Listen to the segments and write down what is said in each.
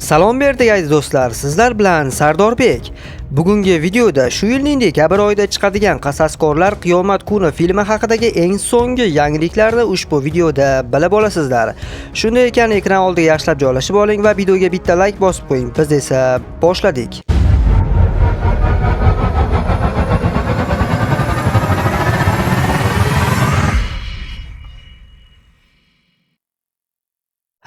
Salom berdik aziz do'stlar, sizlar bilan Sardorbek. Bugungi videoda shu yilning dekabr oyida chiqadigan Qasaskorlar Qiyomat kuni filmi haqidagi eng so'nggi yangiliklarni ushbu videoda bilib olasizlar. Shunday ekan, ekran oldiga yaxshilab joylashib oling va videoga bitta like bosib qo'ying. Biz esa boshladik.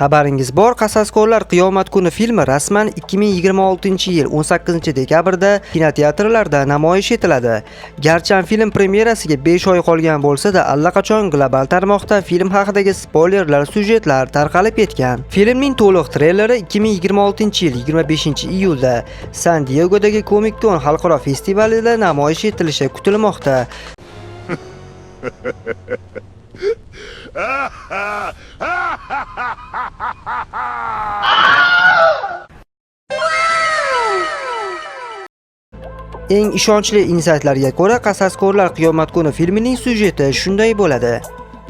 Xabaringiz bor, Qasaskorlar Qiyomat kuni filmi rasman 2026-yil 18-dekabrda kinoteatrlarda namoyish etiladi. Garchi film premyerasiga 5 oy qolgan bo'lsa-da, allaqachon global tarmoqda film haqidagi spoilerlar, syujetlar tarqalib ketgan. Filmning to'liq treyleri 2026-yil 25-iyulda San-Diegodagi Comic-Con xalqaro festivalida namoyish etilishi kutilmoqda. Eng ishonchli insaytlarga ko'ra, Qasaskorlar Qiyomat kuni filmining syujeti shunday bo'ladi.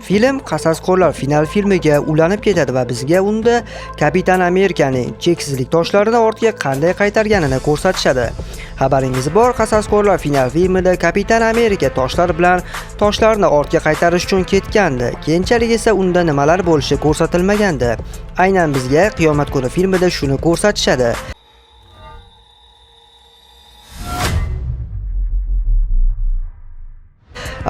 Film Qasaskorlar final filmiga ulanib ketadi va bizga unda Kapitan Amerikaning cheksizlik toshlarini ortga qanday qaytarganini ko'rsatishadi. Xabaringiz bor, Qasaskorlar final filmida Kapitan Amerika toshlar bilan toshlarni ortga qaytarish uchun ketgandi. Keyinchalik esa unda nimalar bo'lishi ko'rsatilmagandi. Aynan bizga Qiyomat kuni filmida shuni ko'rsatishadi.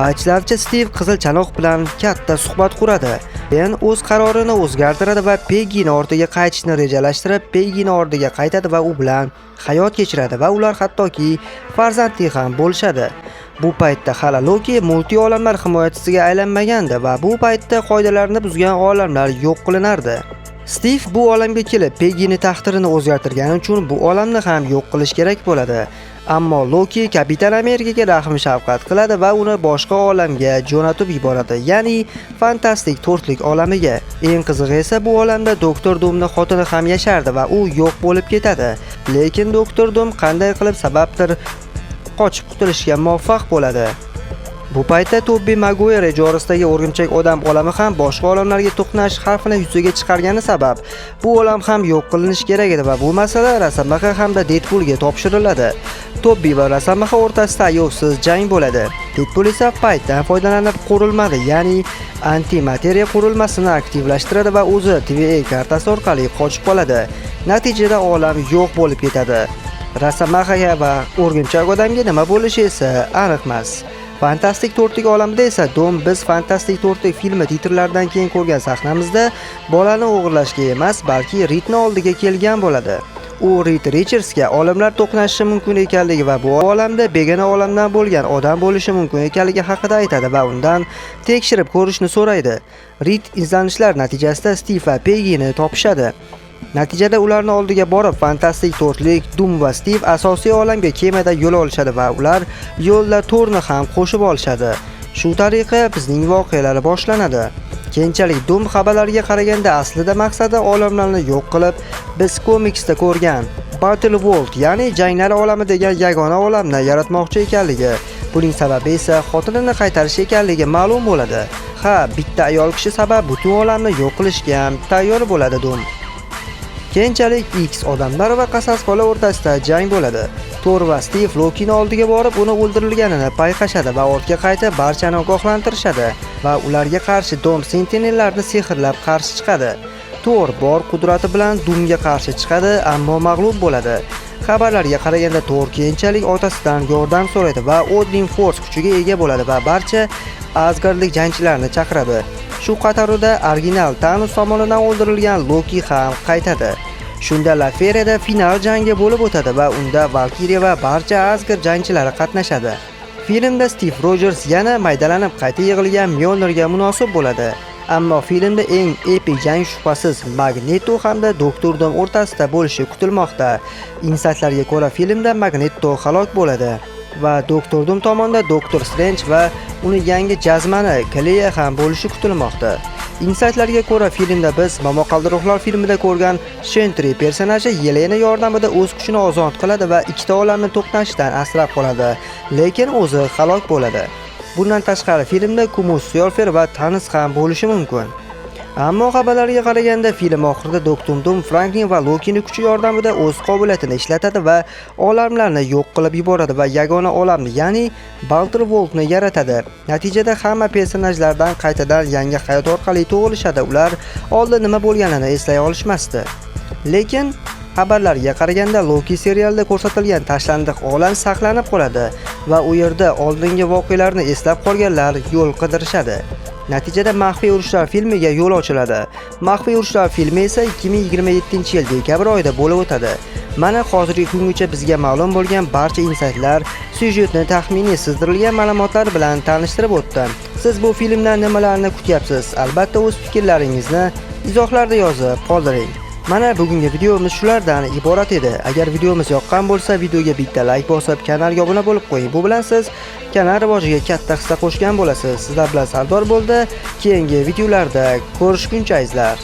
Aytishlaricha, Steve qizil chanoq bilan katta suhbat quradi. Ben o'z qarorini o'zgartiradi va Peggini ortiga qaytishni rejalashtirib, Peggini ortiga qaytadi va u bilan hayot kechiradi va ular hattoki farzandli ham bo'lishadi. Bu paytda hali Loki multi olamlar himoyachisiga aylanmagandi va bu paytda qoidalarni buzgan olamlar yo'q qilinardi. Steve bu olamga kelib, Peggini taqdirini o'zgartirgani uchun bu olamni ham yo'q qilish kerak bo'ladi. Ammo Loki Kapitan Amerikaga rahm shafqat qiladi va uni boshqa olamga jo'natib yuboradi, ya'ni fantastik to'rtlik olamiga. Eng qizig'i esa, bu olamda Doktor Doomning xotini ham yashardi va u yo'q bo'lib ketadi. Lekin Doktor Doom qanday qilib sababdir qochib qutulishga muvaffaq bo'ladi. Bu paytda Tobey Maguire ijrosidagi o'rgimchak odam olami ham boshqa olamlarga to'qnash xavfini yuzaga chiqargani sabab bu olam ham yo'q qilinishi kerak edi va bu masala Rosamaxa hamda Deadpoolga topshiriladi. Tobey va Rosamaxa o'rtasida ayovsiz jang bo'ladi. Deadpool esa paytdan foydalanib qurilmadi, ya'ni antimateriya qurilmasini aktivlashtiradi va o'zi TVA kartasi orqali qochib qoladi. Natijada olam yo'q bo'lib ketadi. Rosamaxa va o'rgimchak odamga nima bo'lishi esa aniq emas. Fantastik to'rtlik olamida esa Doom biz Fantastik to'rtlik filmi titrlaridan keyin ko'rgan sahnamizda bolani o'g'irlashga emas, balki Ritni oldiga kelgan bo'ladi. U Reed Richardsga olamlar to'qnashishi mumkin ekanligi va bu olamda begona olamdan bo'lgan odam bo'lishi mumkin ekanligi haqida aytadi va undan tekshirib ko'rishni so'raydi. Reed izlanishlar natijasida Steve va Peggini topishadi. Natijada ularning oldiga borib, Fantastik to'rtlik, Doom va Steve asosiy olamga kemada yo'l olishadi va ular yo'lda Thorni ham qo'shib olishadi. Shu tariqa bizning voqealari boshlanadi. Keyinchalik Doom xabarlariga qaraganda aslida maqsadi olamlarni yo'q qilib, biz komiksda ko'rgan Battle World, ya'ni janglar olami degan yagona olamni yaratmoqchi ekanligi. Buning sababi esa xotinini qaytarish ekanligi ma'lum bo'ladi. Ha, bitta ayol kishi sabab butun olamni yo'q qilishga ham tayyor bo'ladi Doom. Keyinchalik X odamlar va Qasaskorlar o'rtasida jang bo'ladi. Thor va Steve Lokining oldiga borib, uni o'ldirilganini payqashadi va ortga qaytib barchani ogohlantirishadi va ularga qarshi Doom Sentinellarni sehrlab qarshi chiqadi. Thor bor qudrati bilan Doomga qarshi chiqadi, ammo mag'lub bo'ladi. Xabarlarga qaraganda Thor keyinchalik otasidan yordam so'raydi va Odin Force kuchiga ega bo'ladi va barcha Asgardlik jangchilarni chaqiradi. Shu qatorida original Thanos tomonidan o'ldirilgan Loki ham qaytadi. Shunda La Ferrada final jangi bo'lib o'tadi va unda Valkyria va barcha Asgard jangchilari qatnashadi. Filmda Steve Rogers yana maydalanib qayta yig'ilgan Mjolnirga munosib bo'ladi. Ammo filmda eng epik jang shubhasiz Magneto hamda Doktor Doom o'rtasida bo'lishi kutilmoqda. Insaytlarga ko'ra, filmda Magneto halok bo'ladi va Doktor Doom tomonidan Doktor Strange va uni yangi jazmani Clea ham bo'lishi kutilmoqda. Insaytlarga ko'ra, filmda biz Momaqaldiroqlar filmida ko'rgan Sentry personaji Yelena yordamida o'z kuchini ozod qiladi va ikkita olamni to'qnashishdan asrab qoladi, lekin o'zi halok bo'ladi. Bundan tashqari filmda Kumus Surfer va Thanos ham bo'lishi mumkin. Ammo xabarlarga qaraganda film oxirida Doktor Doom Franklin va Lokining kuchi yordamida o'z qobiliyatini ishlatadi va olamlarni yo'q qilib yuboradi va yagona olamni, ya'ni Baldur Worldni yaratadi. Natijada hamma personajlardan qaytadan yangi hayot orqali tug'ilishadi. Ular oldin nima bo'lganini eslay olishmasdi. Lekin xabarlarga qaraganda Loki serialida ko'rsatilgan tashlandiq olam saqlanib qoladi va u yerda oldingi voqealarni eslab qolganlar yo'l qidirishadi. Natijada Maxfiy urushlar filmiga yo'l ochiladi. Maxfiy urushlar filmi esa 2027-yil dekabr oyida bo'lib o'tadi. Mana hozirgi kungacha bizga ma'lum bo'lgan barcha insaytlar, syujetni taxminiy sizdirilgan ma'lumotlar bilan tanishtirib o'tdim. Siz bu filmdan nimalarni kutyapsiz? Albatta o'z fikrlaringizni izohlarda yozib qoldiring. Mana bugungi videomiz shulardan iborat edi. Agar videomiz yoqqan bo'lsa, videoga bitta like bosib, kanalga obuna bo'lib qo'ying. Bu bilan siz kanal rivojiga katta hissa qo'shgan bo'lasiz. Sizlar bilan Sardor bo'ldi. Keyingi videolarda ko'rishguncha azizlar.